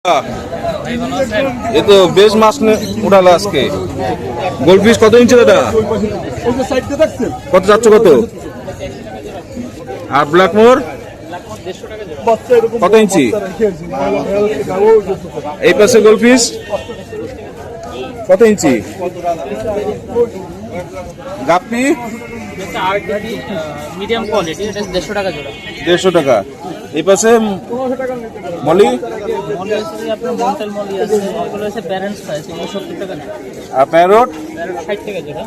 ये तो बेस माছ উঠালো আজকে। গোল্ড ফিশ কত ইঞ্চি দাদা? কত যাচ্ছে কত? আর ব্ল্যাক মোর কত ইঞ্চি? এই পাশে গোল্ড ফিশ কত ইঞ্চি? গাপ্পি মিডিয়াম কোয়ালিটি, এটা 150 টাকা জোড়া। 150 টাকা। এই পাশে মলি আপনার মন্টাল মলি আছে, এগুলো হচ্ছে প্যারেন্টস প্রাইস, এগুলো 70 টাকা না। আর প্যারট 60 টাকা জোড়া।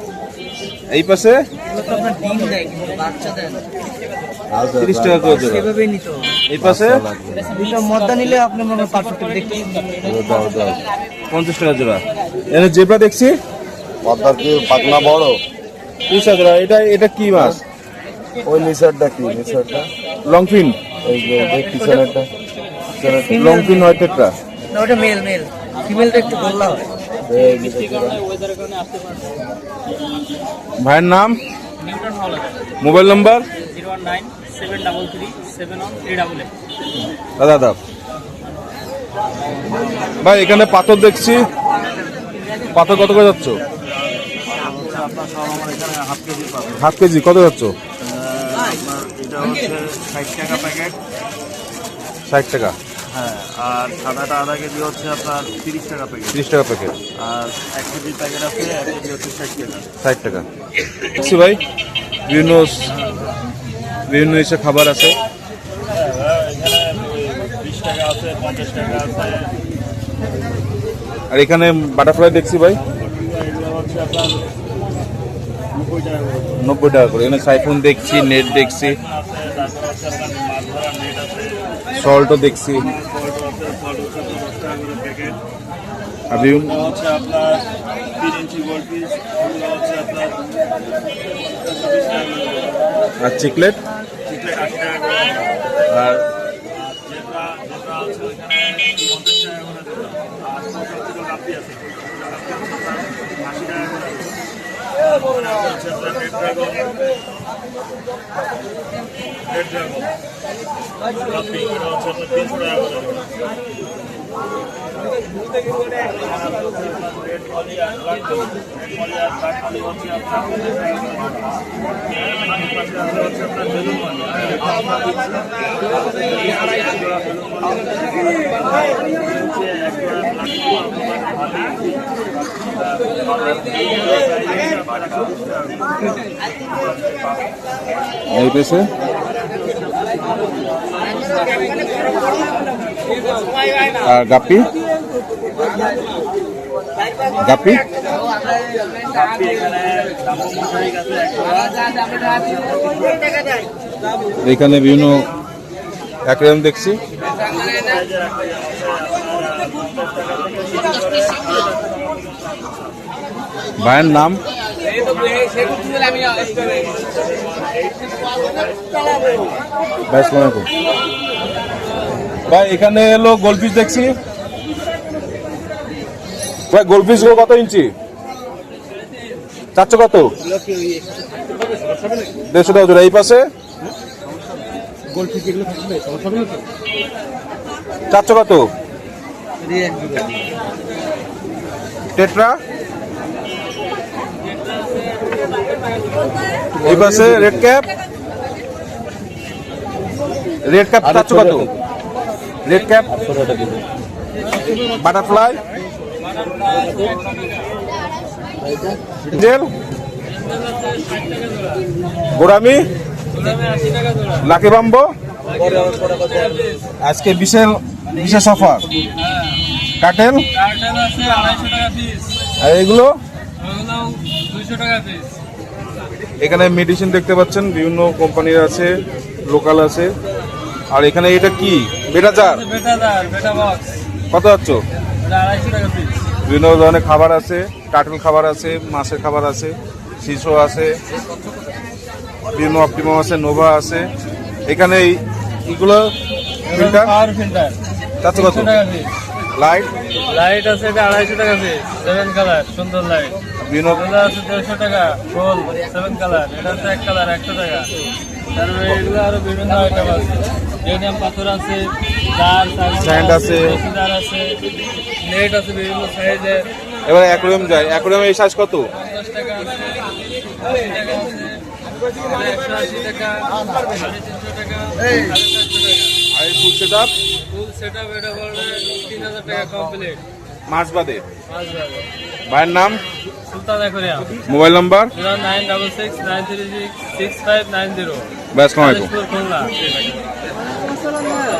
এই পাশে এগুলো তো আপনার ডিম দেয়, কিন্তু বাচ্চা দেয় না। 30 টাকা করে জোড়া। সেভাবেই নিতে হবে। এই পাশে দুটো মদ্দা নিলে আপনি মনে পারফেক্ট দেখতে 50 টাকা জোড়া। এখানে জেব্রা দেখছি পদ্মার কি পাকনা বড়? 30 টাকা জোড়া। এটা কি মাছ? ওই নিচেরটা কি? নিচেরটা লংফিন, এই যে পিছনেরটা লংফিন হয় টেট্রা। না, ওটা মেল মেল, ফিমেলটা একটু গোল্লা হয়। ওয়েদারের কারণে আসতে পারে। ভাইয়ের নাম, নিউটন হল আছে, মোবাইল নাম্বার 019-733-71388। দাদা দাদা ভাই, এখানে পাথর দেখছি, পাথর কত করে যাচ্ছ? হাফ কেজি কত যাচ্ছ? এটা হচ্ছে 60 টাকা প্যাকেট। 60 টাকা। হ্যাঁ, আর সাদাটা আধা কেজি হচ্ছে আপনার 30 টাকা প্যাকেট। 30 টাকা প্যাকেট। আর 1 কেজি প্যাকেট আছে, 1 কেজি হচ্ছে 60 টাকা। 60 টাকা। দেখছি ভাই, বিভিন্ন এসে খাবার আছে। এখানে 20 টাকা আছে, 50 টাকা আছে। আর এখানে বাটারফ্লাই দেখছি ভাই, এগুলো হচ্ছে আপনার 90 টাকা করে 90 টাকা করে। এখানে সাইফোন দেখছি, নেট দেখছি, আছে। তারপর হচ্ছে আপনার মাছ ধরার নেট আছে, সল্টও দেখছি। সল্ট আছে, সল্ট হচ্ছে 10 টাকা করে প্যাকেট। আর বিভিন্ন এগুলো হচ্ছে আপনার 3 ইঞ্চি গোল্ড পিস, এগুলো হচ্ছে আপনার 20 টাকা করে। আর চিকলেট চিকলে 80 টাকা করে। আর জেব্রা আছে ওইখানে 50 টাকা করে জোড়া। আর ছোটো গাপ্পি আছে, গাপ্পি হচ্ছে আপনার 80 টাকা করে জোড়া। ওখানে হচ্ছে আপনার রেড ড্রাগন, গাপ্পি, এটা হচ্ছে আপনার 300 টাকা করে জোড়া। রেড মলি আর ব্ল্যাক মলি, রেড মলি আর ব্ল্যাক মলি হচ্ছে আপনার 50 টাকা করে জোড়া। পাশে আছে হচ্ছে আপনার বেলুন মলি, এই পেছে আর গাপ্পি গাপ্পি এখানে বিভিন্ন অ্যাকোয়ারিয়াম দেখছি। ভাইয়ের নাম, ভাই এখানে এলো গোল্ডফিশ দেখছি। ভাই গোল্ডফিশ গুলো কত ইঞ্চি চাচ্ছ? কত? 150 টাকা জোড়া। এই পাশে চাচ্ছ কত? টেট্রা। এই পাশে রেড ক্যাপ, চাচ্ছ কত? রেড ক্যাপ, বাটারফ্লাই, জেল, গোরামি, লাকি বাম্বো। আজকে বিশেষ অফার। কাটেল আর এগুলো 200 টাকা পিস। এখানে মেডিসিন দেখতে পাচ্ছেন, বিভিন্ন কোম্পানির আছে, লোকাল আছে। আর এখানে এটা কি? বেটা জার, বেটা বক্স কত যাচ্ছ? 250 টাকা পিস। বিভিন্ন ধরনের খাবার আছে, টাটল খাবার আছে, মাছের খাবার আছে, শিশু আছে, বিভিন্ন অপটিমাম আছে, নোভা আছে। এখানে এইগুলো ফিল্টার পাওয়ার ফিল্টার চাচ্ছ কত? টাকা পিস। লাইট আছে, এটা 250 টাকা পিস, 7 কালার, সুন্দর লাইট। বিভিন্ন এগুলো আছে 150 টাকা, গোল 7 কালার, এটা হচ্ছে 1 কালার 100 টাকা। তারপরে এগুলো আরো বিভিন্ন আইটেম আছে, জেনিয়াম পাথর আছে, স্ট্যান্ড আছে। নেট আছে বিভিন্ন সাইজের। এবার অ্যাকোরিয়াম যায়, অ্যাকোরিয়াম এই সাইজ কত? 50 টাকা আছে, 80 টাকা আছে, 180 টাকা, 350 টাকা, 450 টাকা। আর এই ফুল সেটআপ ফুল সেটআপ এটা পড়বে 3000 টাকা কমপ্লিট। মাছ বাদে। মাছ যাবে। ভাইয়ের নাম, সুলতান অ্যাকোরিয়াম। Mobile number. 0966936990। ভাই আসসালামু আলাইকুম। আদেশপুর, খুলনা।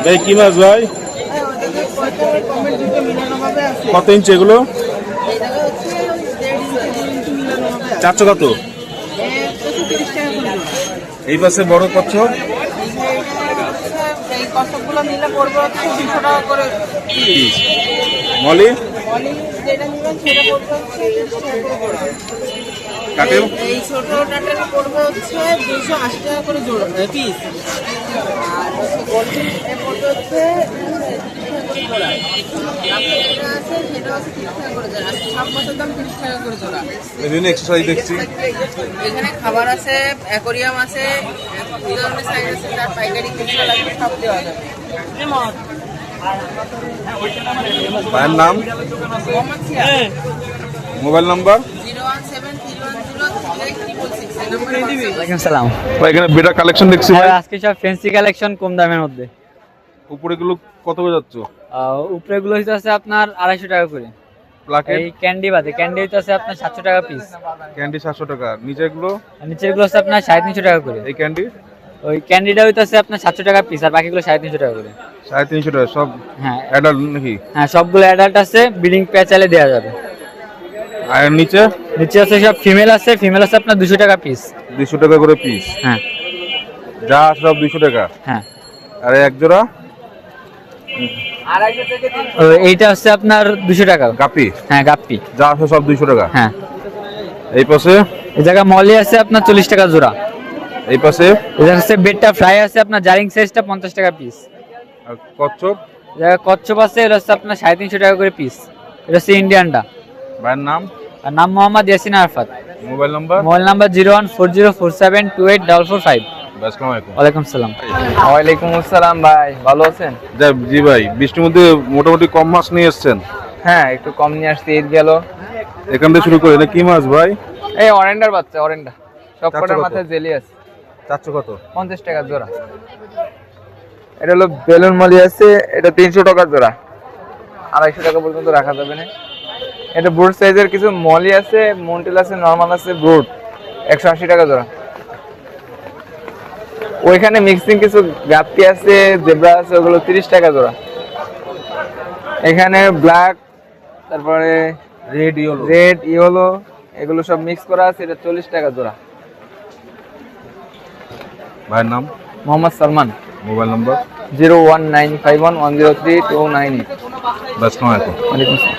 ভাই কি মাছ ভাই? কত ইঞ্চি এগুলো? চারশো কত? এই পাশে বড় কচ্ছপ এই কচ্ছপগুলো নিলে পড়বে হচ্ছে 200 টাকা করে পিস। মলি পলি যেটা নিবেন সেটা পড়বে হচ্ছে 30 টাকা করে জোড়া। কাটেল এই ছোট টাটেল পড়বে হচ্ছে 280 টাকা করে জোড়া পিস। আর হচ্ছে গোল্ডেন পড়বে হচ্ছে 30 টাকা করে জোড়া। আপনার যেটা আছে সেটা হচ্ছে 30 টাকা করে জোড়া। সব মাছের দাম 30 টাকা করে জোড়া। বিভিন্ন এক্সারসাইজ দেখছি। এখানে খাবার আছে, অ্যাকোরিয়াম আছে, এই ধরনের সাইজ আছে, যার পাইকারি খুচরা লাগবে সব দেওয়া যাবে। ভাইয়ের নাম, মোহাম্মদ সিয়াদ। Mobile number. 01731038666 এই নম্বরে WhatsApp। ওয়ালাইকুম সালাম। ভাই এখানে বেটা কালেকশন দেখছি ভাই। আজকে সব ফ্যান্সি কালেকশন কম দামের মধ্যে। উপরে গুলো কত করে যাচ্ছ? উপরে গুলো হচ্ছে আপনার 250 টাকা করে। প্লাকেট এই ক্যান্ডি বাদে, ক্যান্ডি হচ্ছে আপনার 700 টাকা পিস। ক্যান্ডি 700 টাকা। নিচের গুলো? আর নিচের গুলো হচ্ছে আপনার 350 টাকা করে। এই ক্যান্ডি ওই ক্যান্ডিটা হচ্ছে আপনার 700 টাকা পিস, আর বাকিগুলো 350 টাকা করে। 350 টাকা সব হ্যাঁ অ্যাডাল্ট নাকি? হ্যাঁ, সবগুলো অ্যাডাল্ট আছে, ব্রিডিং প্যাচালে দেওয়া যাবে। আর নিচে নিচে আছে সব ফিমেল আছে, ফিমেল আছে আপনার 200 টাকা পিস। 200 টাকা করে পিস। হ্যাঁ যা সব 200 টাকা। হ্যাঁ। আর এক জোড়া এইটা হচ্ছে আপনার 200 টাকা। গাপি হ্যাঁ, গাপ্পি। যা আছে সব 200 টাকা। হ্যাঁ। এই পাশে এই জায়গা মলি আছে আপনার 40 টাকা জোড়া। এই পাশে এই জায়গা হচ্ছে বেডটা ফ্রাই আছে আপনার জারিং সাইজটা 50 টাকা পিস। আর কচ্ছপ। এই জায়গা কচ্ছপ আছে, এটা হচ্ছে আপনার 350 টাকা করে পিস। এটা হচ্ছে ইন্ডিয়ানটা। ভাইয়ের নাম, আর নাম Mohammad Yasin Arafat. Mobile number. Mobile number 01404728445। আসসালামু আলাইকুম। ওয়ালাইকুম সালাম। ওয়ালাইকুম আসসালাম ভাই, ভালো আছেন? জি ভাই, বৃষ্টির মধ্যে মোটামুটি কম মাছ নিয়ে এসেছেন। হ্যাঁ, একটু কম নিয়ে আসছি, ঈদ গেল। এখান থেকে শুরু করে এটা কি মাছ ভাই? এই অরেন্ডার বাচ্চা, অরেন্ডা সব চারশো কটার কত? মাথায় জেলি আছে। 400 কত? 50 টাকা জোড়া। এটা হলো বেলুন মলি আছে, এটা 300 টাকা জোড়া। 250 টাকা পর্যন্ত রাখা যাবে না। এটা ব্রুড সাইজের কিছু মলি আছে, মন্টেল আছে, নরমাল আছে, ব্রুড 180 টাকা জোড়া। ওইখানে মিক্সিং কিছু গাপ্পি আছে, জেব্রা আছে, ওগুলো 30 টাকা জোড়া। এখানে ব্ল্যাক, তারপরে রেড ইয়েলো এগুলো সব মিক্স করা আছে, এটা 40 টাকা জোড়া। ভাইয়ের নাম, মোহাম্মদ সালমান। Mobile number. 01951103298। আসসালামু আলাইকুম। ওয়ালাইকুম আসসালাম।